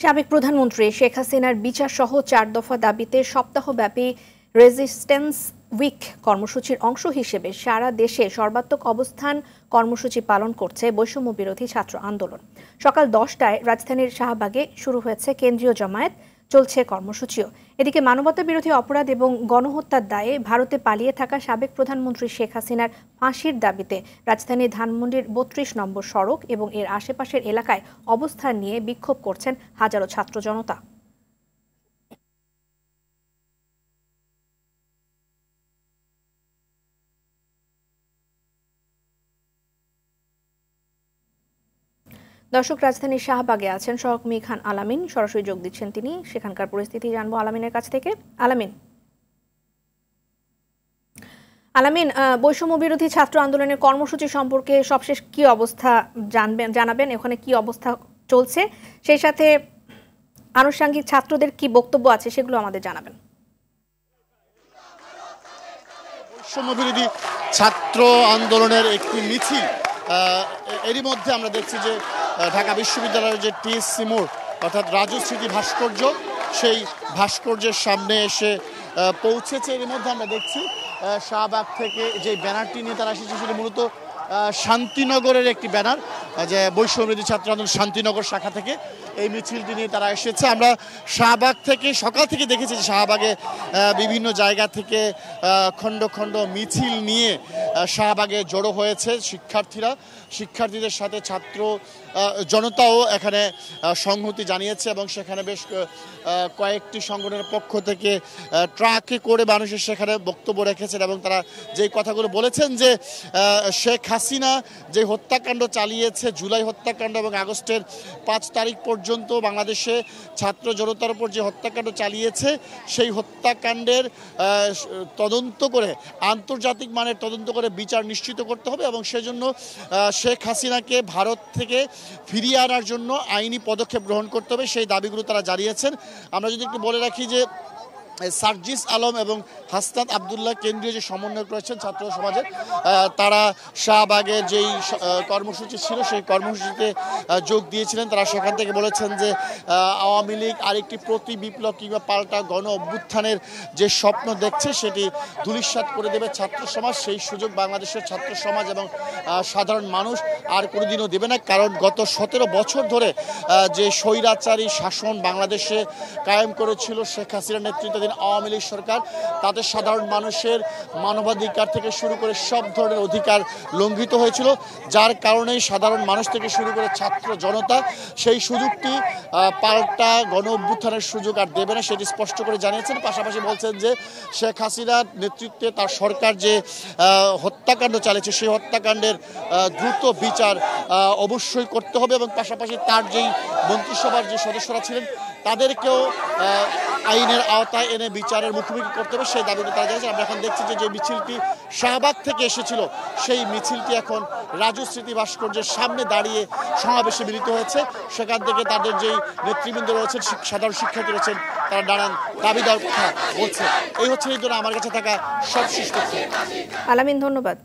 সাবেক প্রধানমন্ত্রী শেখ হাসিনার বিচার সহ 4 দফা দাবিতে সপ্তাহব্যাপী রেজিস্ট্যান্স উইক কর্মসূচির অংশ হিসেবে সারা দেশে সর্বাত্মক অবস্থান কর্মসূচি পালন করছে বৈষম্য বিরোধী ছাত্র আন্দোলন। সকাল 10টায় রাজধানীর শাহবাগে শুরু হয়েছে কেন্দ্রীয় জামায়াত, চলছে কর্মসূচিও। এদিকে মানবতা বিরোধী অপরাধ এবং গণহত্যার দায়ে ভারতে পালিয়ে থাকা সাবেক প্রধানমন্ত্রী শেখ হাসিনার ফাঁসির দাবিতে রাজধানীর ধানমন্ডির 32 নম্বর সড়ক এবং এর আশেপাশের এলাকায় অবস্থান নিয়ে বিক্ষোভ করছেন হাজারো ছাত্র জনতা। দর্শক, রাজধানীর শাহবাগে আছেন সহকর্মী খান আলামিন, সরাসরি যোগ দিচ্ছেন তিনি। সেখানকার পরিস্থিতি জানবো আলামিনের কাছ থেকে। আলামিন, বৈষম্য বিরোধী ছাত্র আন্দোলনের কর্মসূচি সম্পর্কে সবশেষ কি অবস্থা জানাবেন, ওখানে কি অবস্থা চলছে, সেই সাথে আনুষঙ্গিক ছাত্রদের কি বক্তব্য আছে সেগুলো আমাদের জানাবেন। বৈষম্য বিরোধী ছাত্র আন্দোলনের একটি মিছিল, এরই মধ্যে আমরা দেখছি যে ঢাকা বিশ্ববিদ্যালয়ের যে টিএসসি মোড় অর্থাৎ রাজু স্মৃতি ভাস্কর্য, সেই ভাস্কর্যের সামনে এসে পৌঁছেছে। এর মধ্যে আমরা দেখছি শাহবাগ থেকে যে ব্যানারটি নিয়ে তারা এসেছে সেটি মূলত শান্তিনগরের একটি ব্যানার, যে বৈষম্য বিরোধী ছাত্র আন্দোলন শান্তিনগর শাখা থেকে এই মিছিলটি নিয়ে তারা এসেছে। আমরা শাহবাগ থেকে সকাল থেকে দেখেছি যে শাহবাগে বিভিন্ন জায়গা থেকে খণ্ড খণ্ড মিছিল নিয়ে শাহবাগে জড়ো হয়েছে শিক্ষার্থীদের সাথে ছাত্র জনতাও এখানে সংহতি জানিয়েছে এবং সেখানে বেশ কয়েকটি সংগঠনের পক্ষ থেকে ট্রাকে করে মানুষের সেখানে বক্তব্য রেখেছেন এবং তারা যেই কথাগুলো বলেছেন যে শেখ হাসিনা যে হত্যাকাণ্ড চালিয়েছে, জুলাই হত্যাকাণ্ড এবং আগস্টের 5 তারিখ পর্যন্ত বাংলাদেশে ছাত্র জনতার উপর যে হত্যাকাণ্ড চালিয়েছে, সেই হত্যাকাণ্ডের তদন্ত করে আন্তর্জাতিক মানের তদন্ত করে বিচার নিশ্চিত করতে হবে এবং সেজন্য শেখ হাসিনাকে ভারত থেকে ফিরিয়ে আনার জন্য আইনি পদক্ষেপ গ্রহণ করতে হবে, সেই দাবিগুলো তারা জানিয়েছেন। আমরা যদি একটু বলে রাখি যে সার্জিস আলম এবং হাসনাত আবদুল্লাহ কেন্দ্রীয় যে সমন্বয়ক রয়েছেন ছাত্র সমাজের, তারা শাহবাগের যেই কর্মসূচি ছিল সেই কর্মসূচিতে যোগ দিয়েছিলেন। তারা সেখান থেকে বলেছেন যে আওয়ামী লীগ আরেকটি প্রতি বিপ্লব কিংবা পাল্টা গণ অভ্যুত্থানের যে স্বপ্ন দেখছে সেটি ধূলিসাৎ করে দেবে ছাত্র সমাজ। সেই সুযোগ বাংলাদেশের ছাত্র সমাজ এবং সাধারণ মানুষ আর কোনোদিনও দেবে না, কারণ গত 17 বছর ধরে যে স্বৈরাচারী শাসন বাংলাদেশে কায়েম করেছিল শেখ হাসিনার নেতৃত্বাধীন আওয়ামী লীগ সরকার, তাদের সাধারণ মানুষের মানবাধিকার থেকে শুরু করে সব ধরনের অধিকার লঙ্ঘিত হয়েছিল, যার কারণেই সাধারণ মানুষ থেকে শুরু করে ছাত্র জনতা সেই সুযোগটি পাল্টা গণ অভ্যুত্থানের সুযোগ আর দেবে না, সেটি স্পষ্ট করে জানিয়েছেন। পাশাপাশি বলছেন যে শেখ হাসিনার নেতৃত্বে তার সরকার যে হত্যাকাণ্ড চালিয়েছে সেই হত্যাকাণ্ডের দ্রুত বিচার অবশ্যই করতে হবে এবং পাশাপাশি তার যেই মন্ত্রিসভার যে সদস্যরা ছিলেন তাদেরকেও আইনের আওতায় এনে বিচারের মুখোমুখি করতে হবে, সেই দাবিটা তারা জানিয়েছে। আমরা এখন দেখছি যে মিছিলটি শাহবাগ থেকে এসেছিল সেই মিছিলটি এখন রাজু স্মৃতি ভাস্কর্যের সামনে দাঁড়িয়ে সমাবেশে মিলিত হয়েছে। সেখান থেকে তাদের যেই নেতৃবৃন্দ রয়েছেন, সাধারণ শিক্ষার্থী রয়েছেন, তারা নানান দাবি দেওয়ার কথা বলছে। এই হচ্ছে এই জন্য আমার কাছে থাকা সবশেষ তথ্য। আলামিন, ধন্যবাদ।